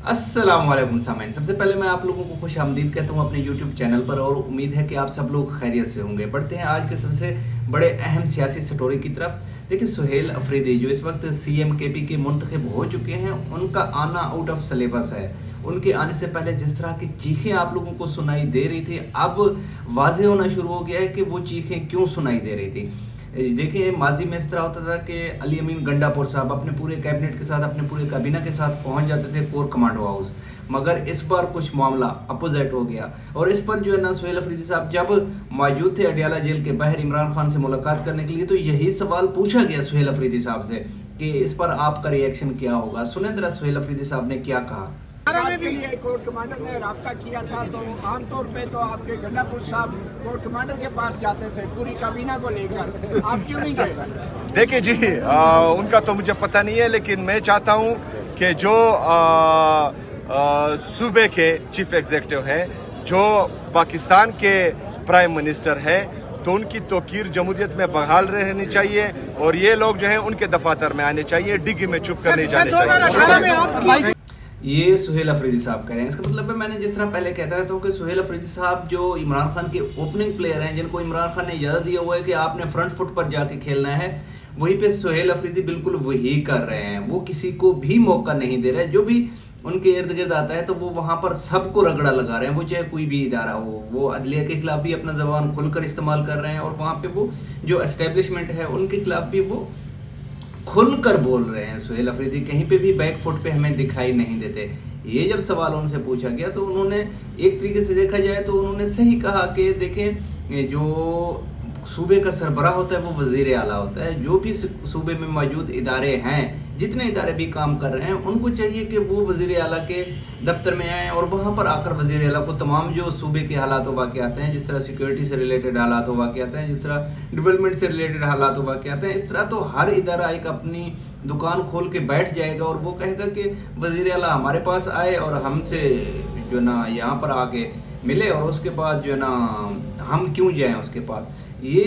अस्सलाम वालेकुम सामईन। सबसे पहले मैं आप लोगों को खुश आमदीद कहता हूँ अपने यूट्यूब चैनल पर, और उम्मीद है कि आप सब लोग खैरियत से होंगे। बढ़ते हैं आज के सबसे बड़े अहम सियासी स्टोरी की तरफ। देखिए, सुहेल अफरीदी जो इस वक्त सीएम केपी के मुंतखब हो चुके हैं, उनका आना आउट ऑफ सिलेबस है। उनके आने से पहले जिस तरह की चीखें आप लोगों को सुनाई दे रही थी, अब वाज़ेह होना शुरू हो गया है कि वो चीखें क्यों सुनाई दे रही थी। देखिए, माजी में इस तरह होता था कि अली अमीन गंडापुर साहब अपने पूरे कैबिनेट के साथ, अपने पूरे काबीना के साथ पहुंच जाते थे कोर कमांडो हाउस, मगर इस बार कुछ मामला अपोजिट हो गया। और इस पर जो है ना, सुहेल अफरीदी साहब जब मौजूद थे अडियाला जेल के बाहर इमरान खान से मुलाकात करने के लिए, तो यही सवाल पूछा गया सुहेल अफरीदी साहब से कि इस पर आपका रिएक्शन क्या होगा। सुने जरा सुहेल अफरीदी साहब ने क्या कहा। के लिए कोर कमांडर ने रब्ता किया था, तो आमतौर पे तो आपके गंडापुर साहब कोर कमांडर के पास जाते थे पूरी काबीना को लेकर, आप क्यों नहीं गए? देखिए जी, उनका तो मुझे पता नहीं है, लेकिन मैं चाहता हूं कि जो सूबे के चीफ एग्जीक्यूटिव हैं, जो पाकिस्तान के प्राइम मिनिस्टर है, तो उनकी तौकीर जमहूरियत में बहाल रहनी चाहिए, और ये लोग जो हैं उनके दफातर में आने चाहिए, डिग्गी में चुप कर नहीं जाने चाहिए। ये सुहेल अफरीदी साहब कह रहे हैं। इसका मतलब है, मैंने जिस तरह पहले कहता रहता हूँ कि सुहेल अफरीदी साहब जो इमरान खान के ओपनिंग प्लेयर हैं, जिनको इमरान खान ने इजाज़त दिया हुआ है कि आपने फ्रंट फुट पर जाके खेलना है, वहीं पे सुहेल अफरीदी बिल्कुल वही कर रहे हैं। वो किसी को भी मौका नहीं दे रहे। जो भी उनके इर्द गिर्द आता है तो वो वहाँ पर सबको रगड़ा लगा रहे हैं, वो चाहे कोई भी इदारा हो। वो अदलिया के खिलाफ भी अपना जबान खुलकर इस्तेमाल कर रहे हैं, और वहाँ पे वो जो एस्टेब्लिशमेंट है उनके खिलाफ भी वो खुलकर बोल रहे हैं। सुहेल अफरीदी कहीं पे भी बैक फुट पे हमें दिखाई नहीं देते। ये जब सवाल उनसे पूछा गया तो उन्होंने एक तरीके से देखा जाए तो उन्होंने सही कहा कि देखें, जो सूबे का सरबराह होता है वो वज़ीर आला होता है। जो भी सूबे में मौजूद इदारे हैं, जितने इदारे भी काम कर रहे हैं, उनको चाहिए कि वो वज़ीर आला के दफ्तर में आएँ और वहाँ पर आकर वज़ीर आला को तमाम जो सूबे के हालात वाक़यात हैं, जिस तरह सिक्योरिटी से रिलेटेड हालात वाक़यात हैं, जिस तरह डेवलपमेंट से रिलेटेड हालात वाक़यात हैं, इस तरह तो हर इदारा एक अपनी दुकान खोल के बैठ जाएगा और वो कहेगा कि वज़ीर आला हमारे पास आए और हमसे जो ना यहाँ पर आके मिले, और उसके बाद जो ना हम क्यों जाएं उसके पास। ये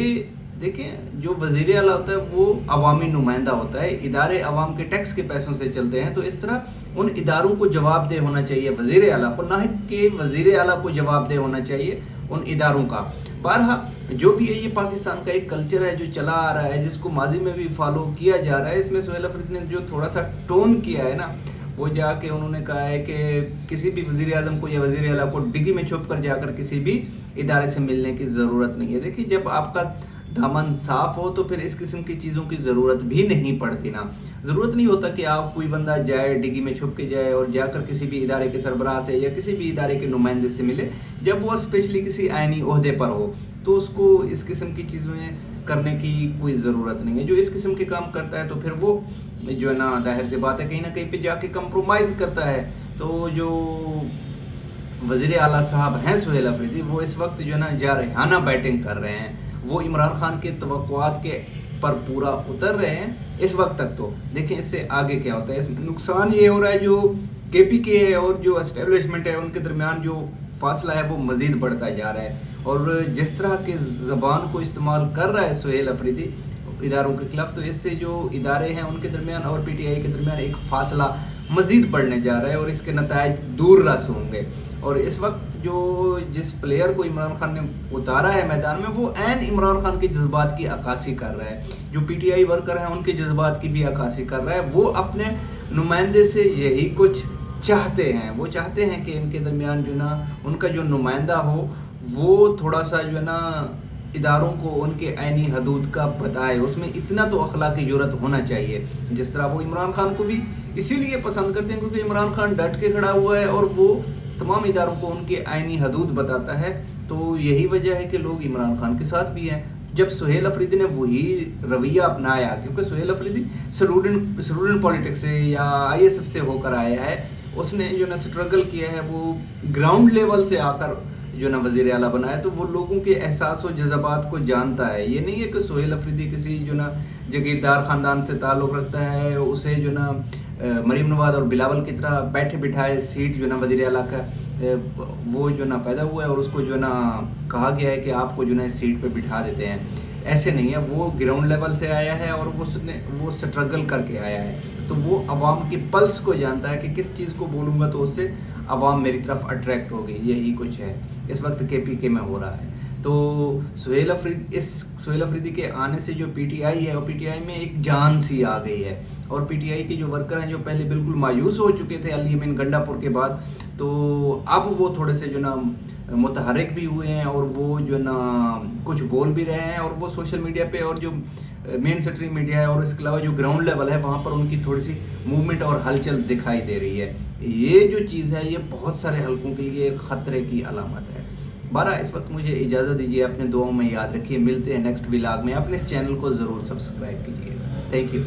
देखें, जो वज़ीर आला होता है वो अवामी नुमाइंदा होता है। इदारे अवाम के टैक्स के पैसों से चलते हैं, तो इस तरह उन इदारों को जवाबदेह होना चाहिए वज़ीर आला को, ना कि वज़ीर आला को जवाबदेह होना चाहिए उन इदारों का। बहरहाल जो भी है, ये पाकिस्तान का एक कल्चर है जो चला आ रहा है, जिसको माजी में भी फॉलो किया जा रहा है। इसमें सुहेल अफरीदी ने जो थोड़ा सा टोन किया है ना, वो जाके उन्होंने कहा है कि किसी भी वज़ीर आज़म को या वज़ीर आला को डिग्गी में छुप कर जाकर किसी भी इदारे से मिलने की ज़रूरत नहीं है। देखिए, जब आपका दामन साफ़ हो तो फिर इस किस्म की चीज़ों की ज़रूरत भी नहीं पड़ती ना। ज़रूरत नहीं होता कि आप कोई बंदा जाए डिग्गी में छुप के जाए और जाकर किसी भी इदारे के सरबराह से या किसी भी इदारे के नुमाइंदे से मिले, जब वो स्पेशली किसी आइनी ओहदे पर हो, तो उसको इस किस्म की चीज़ें करने की कोई ज़रूरत नहीं है। जो इस किस्म के काम करता है तो फिर वो जो है ना, जाहिर सी बात है, कहीं ना कहीं पे जाके कंप्रोमाइज़ करता है। तो जो वज़ीर आला साहब हैं सुहेल अफरीदी, वो इस वक्त जो है ना जारहाना बैटिंग कर रहे हैं। वो इमरान खान के तवक्कुआत के पर पूरा उतर रहे हैं इस वक्त तक। तो देखें इससे आगे क्या होता है। इसमें नुकसान ये हो रहा है, जो केपी के है और जो एस्टेब्लिशमेंट है उनके दरमियान जो फासला है वो मज़ीद बढ़ता जा रहा है। और जिस तरह के ज़बान को इस्तेमाल कर रहा है सुहेल अफरीदी इदारों के खिलाफ, तो इससे जो इदारे हैं उनके दरमियान और पीटीआई के दरमियान एक फासला मज़ीद बढ़ने जा रहा है, और इसके नताइज दूर रस होंगे। और इस वक्त जो जिस प्लेयर को इमरान खान ने उतारा है मैदान में, वो ऐन इमरान खान के जज्बात की अक्कासी कर रहा है। जो पीटीआई वर्कर हैं उनके जज्बात की भी अक्कासी कर रहा है। वो अपने नुमाइंदे से यही कुछ चाहते हैं। वो चाहते हैं कि इनके दरमियान जो ना उनका जो नुमाइंदा हो वो थोड़ा सा जो है ना इदारों को उनके आइनी हदूद का बताए। उसमें इतना तो अखलाकी जुर्रत होना चाहिए। जिस तरह वो इमरान खान को भी इसीलिए पसंद करते हैं क्योंकि इमरान खान डट के खड़ा हुआ है और वो तमाम इदारों को उनके आइनी हदूद बताता है। तो यही वजह है कि लोग इमरान खान के साथ भी हैं। जब सुहेल अफरीदी ने वही रवैया अपनाया, क्योंकि सुहेल अफरीदी स्टूडेंट पॉलिटिक्स से या ISF से होकर आया है, उसने जो ना स्ट्रगल किया है, वो ग्राउंड लेवल से आकर जो ना वज़ीर आला बना है, तो वो लोगों के एहसास और जज्बात को जानता है। ये नहीं है कि सुहेल अफरीदी किसी जो ना जगीरदार ख़ानदान से ताल्लुक़ रखता है, उसे जो ना मरीम नवाज और बिलावल की तरह बैठे बिठाए सीट जो ना वज़ीर आला का वो जो ना पैदा हुआ है और उसको जो ना कहा गया है कि आपको जो ना इस सीट पे बिठा देते हैं। ऐसे नहीं है, वो ग्राउंड लेवल से आया है और वो स्ट्रगल करके आया है। تو وہ عوام کے پلس کو جانتا ہے کہ کس چیز کو بولوں گا تو اس سے عوام میری طرف اٹریکٹ ہوگی. یہی کچھ ہے اس وقت KPK میں ہو رہا ہے. تو سہیل افریدی کے آنے سے جو PTI ہے اور PTI میں ایک جان سی آ گئی ہے, اور PTI کے جو ورکر ہیں جو پہلے بالکل مایوس ہو چکے تھے علی امین گنڈا پور کے بعد, تو اب وہ تھوڑے سے جو نا متحرک بھی ہوئے ہیں اور وہ جو نا کچھ بول بھی رہے ہیں, اور وہ سوشل میڈیا پہ اور جو مین سٹریم میڈیا ہے اور اس کے علاوہ جو گراؤنڈ لیول ہے وہاں پر ان کی تھوڑی سی موومنٹ اور ہلچل دکھائی دے رہی ہے. یہ جو چیز ہے یہ بہت سارے حلقوں کے لیے ایک خطرے کی علامت ہے. بارہ اس وقت مجھے اجازت دیجیے, اپنے دعاؤں میں یاد رکھیے, ملتے ہیں نیکسٹ ولاگ میں. اپنے اس چینل کو ضرور سبسکرائب کیجیے. Thank you.